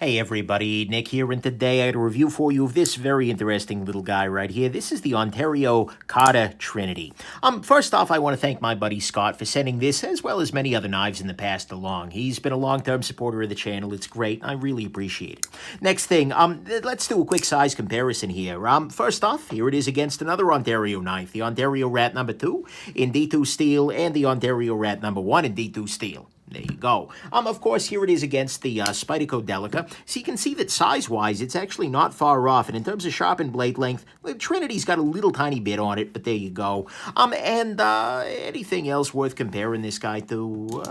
Hey everybody, Nick here, and today I had a review for you of this very interesting little guy right here. This is the Ontario Carter Trinity. First off, I want to thank my buddy Scott for sending this, as well as many other knives in the past along. He's been a long-term supporter of the channel. It's great. I really appreciate it. Next thing, let's do a quick size comparison here. First off, here it is against another Ontario knife, the Ontario Rat number 2 in D2 steel and the Ontario Rat number 1 in D2 steel. There you go. Of course, here it is against the Spyderco Delica. So you can see that size-wise, it's actually not far off. And in terms of sharpened blade length, the Trinity's got a little tiny bit on it, but there you go. Anything else worth comparing this guy to?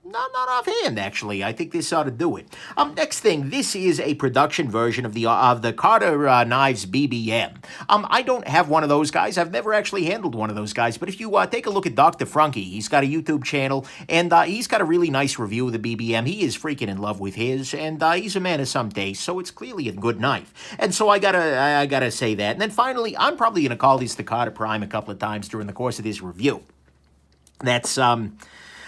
Not offhand, actually. I think this ought to do it. Next thing, this is a production version of the Carter Knives BBM. I don't have one of those guys. I've never actually handled one of those guys, but if you take a look at Dr. Frunky, he's got a YouTube channel, and he's got a really nice review of the BBM. He is freaking in love with his, and he's a man of some taste, so it's clearly a good knife. And so I gotta say that. And then finally, I'm probably gonna call this the Carter Prime a couple of times during the course of this review. That's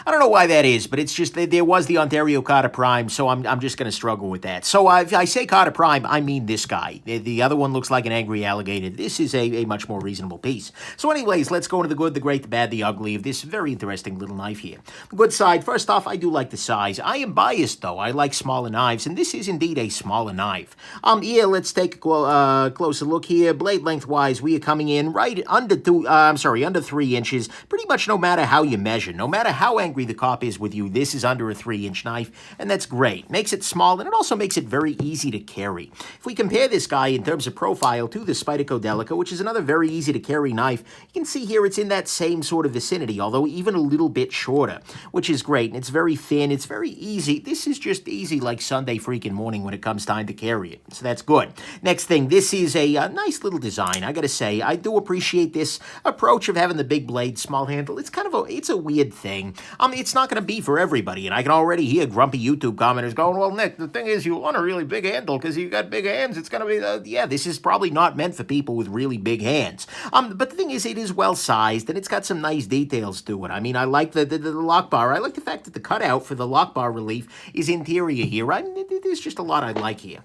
I don't know why that is, but it's just there was the Ontario Carter Prime, so I'm just going to struggle with that. So if I say Carter Prime, I mean this guy. The other one looks like an angry alligator. This is a much more reasonable piece. So anyways, let's go into the good, the great, the bad, the ugly of this very interesting little knife here. The good side, first off, I do like the size. I am biased, though. I like smaller knives, and this is indeed a smaller knife. Yeah, let's take a closer look here. Blade length-wise, we are coming in right under 3 inches, pretty much no matter how you measure. No matter how angry the cop is with you, this is under a 3-inch knife, and that's great. Makes it small, and it also makes it very easy to carry. If we compare this guy in terms of profile to the Spyderco Delica, which is another very easy to carry knife, you can see here it's in that same sort of vicinity, although even a little bit shorter, which is great, and it's very thin, it's very easy. This is just easy like Sunday freaking morning when it comes time to carry it, so that's good. Next thing, this is a nice little design. I gotta say, I do appreciate this approach of having the big blade, small handle. It's kind of it's a weird thing. It's not going to be for everybody, and I can already hear grumpy YouTube commenters going, well, Nick, the thing is, you want a really big handle because you got big hands. It's going to be, yeah, this is probably not meant for people with really big hands. But the thing is, it is well-sized, and it's got some nice details to it. I mean, I like the lock bar. I like the fact that the cutout for the lock bar relief is interior here. There's just a lot I like here.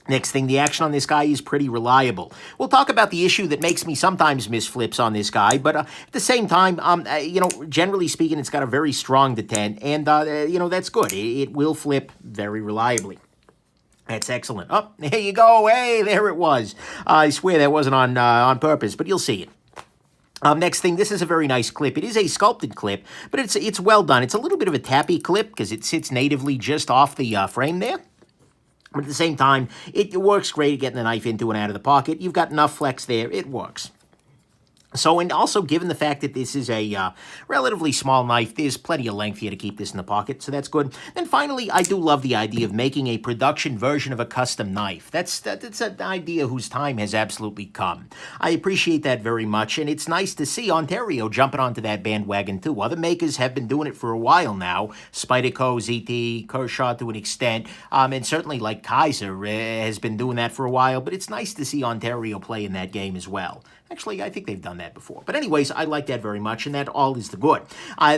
Next thing, the action on this guy is pretty reliable. We'll talk about the issue that makes me sometimes miss flips on this guy, but at the same time, generally speaking, it's got a very strong detent, and, that's good. It will flip very reliably. That's excellent. Oh, there you go. Hey, there it was. I swear that wasn't on purpose, but you'll see it. Next thing, this is a very nice clip. It is a sculpted clip, but it's well done. It's a little bit of a tappy clip because it sits natively just off the frame there. But at the same time, it works great at getting the knife into and out of the pocket. You've got enough flex there. It works. So, and also, given the fact that this is a relatively small knife, there's plenty of length here to keep this in the pocket, so that's good. And finally, I do love the idea of making a production version of a custom knife. That's an idea whose time has absolutely come. I appreciate that very much, and it's nice to see Ontario jumping onto that bandwagon, too. Other makers have been doing it for a while now. Spyderco, ZT, Kershaw to an extent, and certainly like Kaiser has been doing that for a while, but it's nice to see Ontario play in that game as well. Actually, I think they've done that before. But anyways, I like that very much, and that all is the good.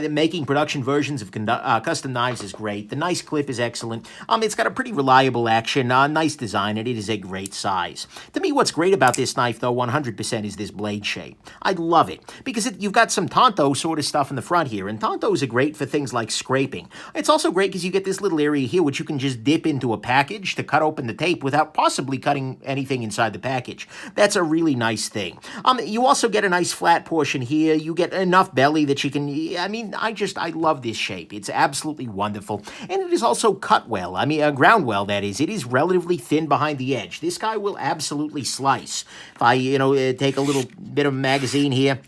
Making production versions of custom knives is great. The nice clip is excellent. It's got a pretty reliable action, nice design, and it is a great size. To me, what's great about this knife, though, 100% is this blade shape. I love it, because you've got some Tonto sort of stuff in the front here, and Tontos are great for things like scraping. It's also great because you get this little area here, which you can just dip into a package to cut open the tape without possibly cutting anything inside the package. That's a really nice thing. You also get a nice flat portion here. You get enough belly that you can, I love this shape. It's absolutely wonderful. And it is also cut well. Ground well, that is. It is relatively thin behind the edge. This guy will absolutely slice. If I, take a little bit of a magazine here,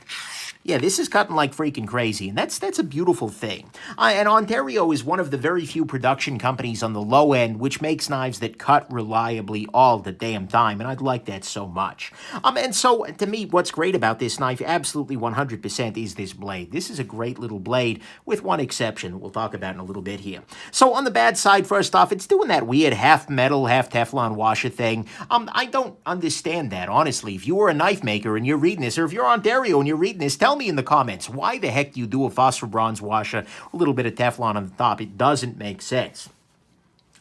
yeah, this is cutting like freaking crazy, and that's a beautiful thing. And Ontario is one of the very few production companies on the low end which makes knives that cut reliably all the damn time, and I like that so much. And so, to me, what's great about this knife, absolutely 100%, is this blade. This is a great little blade, with one exception we'll talk about in a little bit here. So, on the bad side, first off, it's doing that weird half metal, half Teflon washer thing. I don't understand that, honestly. If you were a knife maker and you're reading this, or if you're Ontario and you're reading this, tell me in the comments, why the heck do you do a phosphor bronze washer, a little bit of Teflon on the top? It doesn't make sense.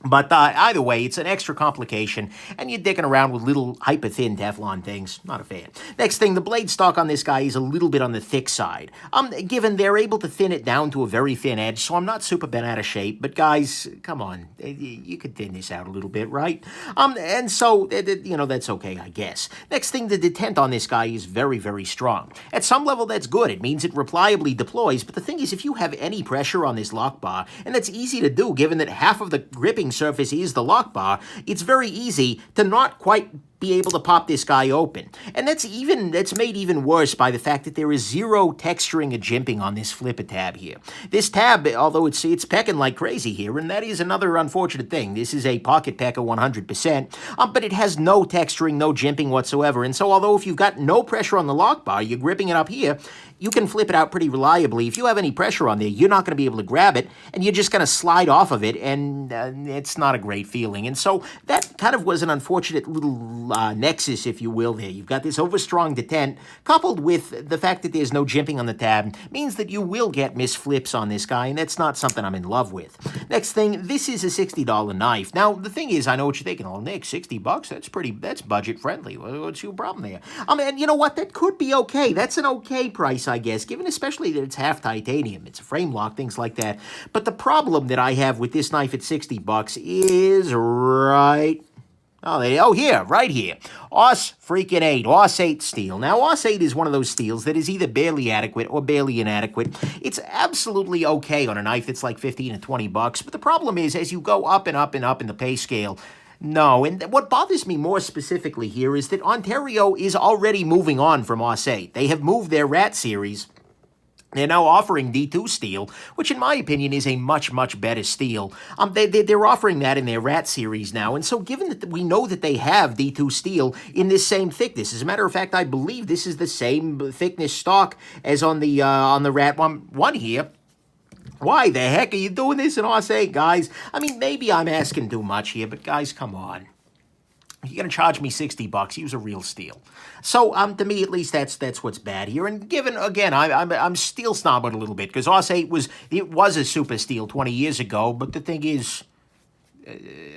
But either way, it's an extra complication, and you're dicking around with little hyper-thin Teflon things. Not a fan. Next thing, the blade stock on this guy is a little bit on the thick side. Given they're able to thin it down to a very thin edge, so I'm not super bent out of shape. But guys, come on, you could thin this out a little bit, right? And so, that's okay, I guess. Next thing, the detent on this guy is very, very strong. At some level, that's good. It means it reliably deploys, but the thing is, if you have any pressure on this lock bar, and that's easy to do given that half of the gripping surface is the lock bar, it's very easy to not quite be able to pop this guy open. And that's made even worse by the fact that there is zero texturing or jimping on this flipper tab here. This tab, although it's pecking like crazy here, and that is another unfortunate thing. This is a pocket pecker 100%, but it has no texturing, no jimping whatsoever. And so although if you've got no pressure on the lock bar, you're gripping it up here, you can flip it out pretty reliably. If you have any pressure on there, you're not going to be able to grab it, and you're just going to slide off of it, and it's not a great feeling. And so that kind of was an unfortunate little nexus, if you will, there. You've got this overstrong detent, coupled with the fact that there's no jimping on the tab, means that you will get misflips on this guy, and that's not something I'm in love with. Next thing, this is a $60 knife. Now, the thing is, I know what you're thinking. Oh, Nick, $60, that's budget-friendly. What's your problem there? And you know what? That could be okay. That's an okay price, I guess, given especially that it's half titanium. It's a frame lock, things like that. But the problem that I have with this knife at $60 is right here. Aus freaking 8, Aus 8 steel. Now, Aus 8 is one of those steels that is either barely adequate or barely inadequate. It's absolutely okay on a knife that's like 15 to 20 bucks, but the problem is, as you go up and up and up in the pay scale, no, and what bothers me more specifically here is that Ontario is already moving on from Aus 8. They have moved their Rat series. They're now offering D2 steel, which in my opinion is a much, much better steel. They're offering that in their Rat series now, and so given that we know that they have D2 steel in this same thickness, as a matter of fact, I believe this is the same thickness stock as on the Rat one here. Why the heck are you doing this in Aus 8, guys? I mean, maybe I'm asking too much here, but guys, come on. If you're going to charge me $60, use a real steel. So, to me, at least, that's what's bad here. And given, again, I'm steel snobbing a little bit, because Aus 8 was a super steel 20 years ago, but the thing is,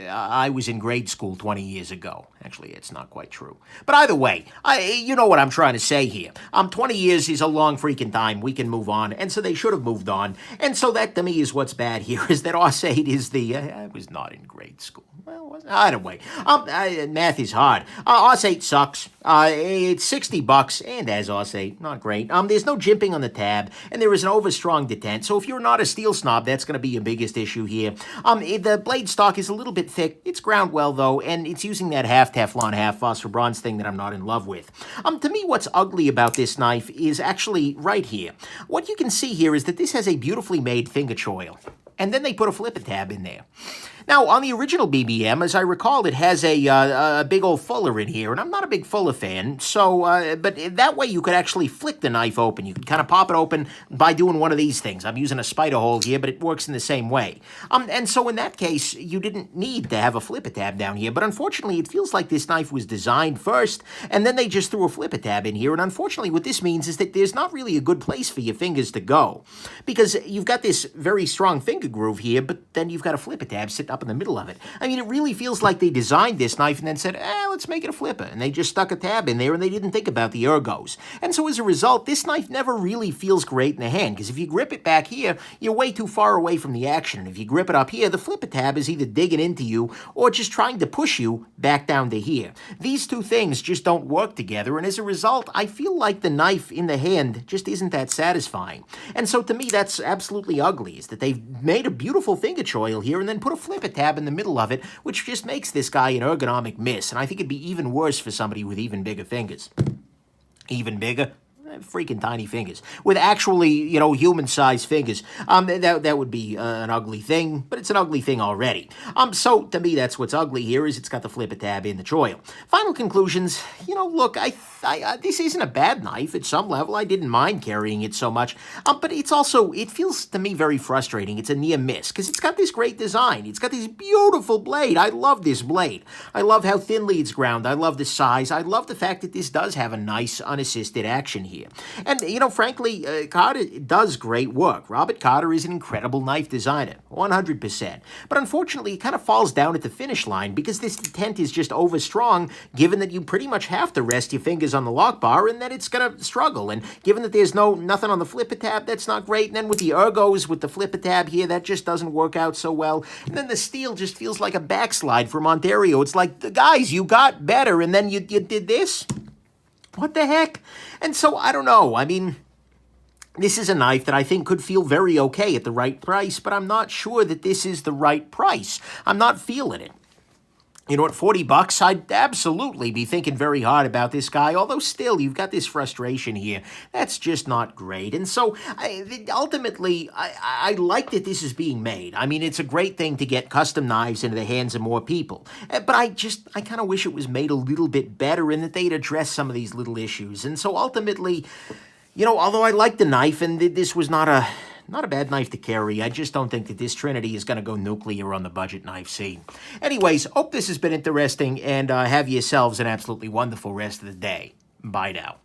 I was in grade school 20 years ago. Actually, it's not quite true. But either way, you know what I'm trying to say here. 20 years is a long freaking time. We can move on. And so they should have moved on. And so that, to me, is what's bad here, is that Aus 8 is I was not in grade school. Well, either way. Math is hard. Aus 8 sucks. It's $60, and as Aus 8, not great. There's no jimping on the tab, and there is an overstrong detent. So if you're not a steel snob, that's going to be your biggest issue here. The blade stock is a little bit thick. It's ground well, though, and it's using that half Teflon, half phosphor bronze thing that I'm not in love with. To me, what's ugly about this knife is actually right here. What you can see here is that this has a beautifully made finger choil, and then they put a flipper tab in there. Now, on the original BBM, as I recall, it has a big old fuller in here, and I'm not a big fuller fan, so, but that way you could actually flick the knife open. You can kind of pop it open by doing one of these things. I'm using a spider hole here, but it works in the same way. And so in that case, you didn't need to have a flipper tab down here, but unfortunately, it feels like this knife was designed first, and then they just threw a flipper tab in here, and unfortunately, what this means is that there's not really a good place for your fingers to go, because you've got this very strong finger groove here, but then you've got a flipper tab sitting up in the middle of it. I mean, it really feels like they designed this knife and then said, let's make it a flipper. And they just stuck a tab in there and they didn't think about the ergos. And so as a result, this knife never really feels great in the hand, because if you grip it back here, you're way too far away from the action. And if you grip it up here, the flipper tab is either digging into you or just trying to push you back down to here. These two things just don't work together, and as a result, I feel like the knife in the hand just isn't that satisfying. And so to me, that's absolutely ugly, is that they've made a beautiful finger choil here and then put a flipper tab in the middle of it, which just makes this guy an ergonomic miss, and I think it'd be even worse for somebody with even bigger fingers. Even bigger? Freaking tiny fingers with actually, human-sized fingers. That would be an ugly thing, but it's an ugly thing already. So to me, that's what's ugly here, is it's got the flipper tab in the choil. Final conclusions. Look, this isn't a bad knife at some level. I didn't mind carrying it so much, but it feels to me very frustrating. It's a near miss, because it's got this great design. It's got this beautiful blade. I love this blade. I love how thinly it's ground. I love the size. I love the fact that this does have a nice unassisted action here. here. And, frankly, Carter does great work. Robert Carter is an incredible knife designer, 100%. But unfortunately, it kind of falls down at the finish line because this detent is just overstrong, given that you pretty much have to rest your fingers on the lock bar and that it's going to struggle. And given that there's nothing on the flipper tab, that's not great. And then with the ergos, with the flipper tab here, that just doesn't work out so well. And then the steel just feels like a backslide from Ontario. It's like, guys, you got better, and then you did this? What the heck? And so, I don't know. I mean, this is a knife that I think could feel very okay at the right price, but I'm not sure that this is the right price. I'm not feeling it. At $40, I'd absolutely be thinking very hard about this guy, although still, you've got this frustration here. That's just not great. And so, ultimately, I like that this is being made. I mean, it's a great thing to get custom knives into the hands of more people. But I kind of wish it was made a little bit better and that they'd address some of these little issues. And so, ultimately, although I like the knife, and this was not a bad knife to carry, I just don't think that this Trinity is going to go nuclear on the budget knife scene. Anyways, hope this has been interesting, and have yourselves an absolutely wonderful rest of the day. Bye now.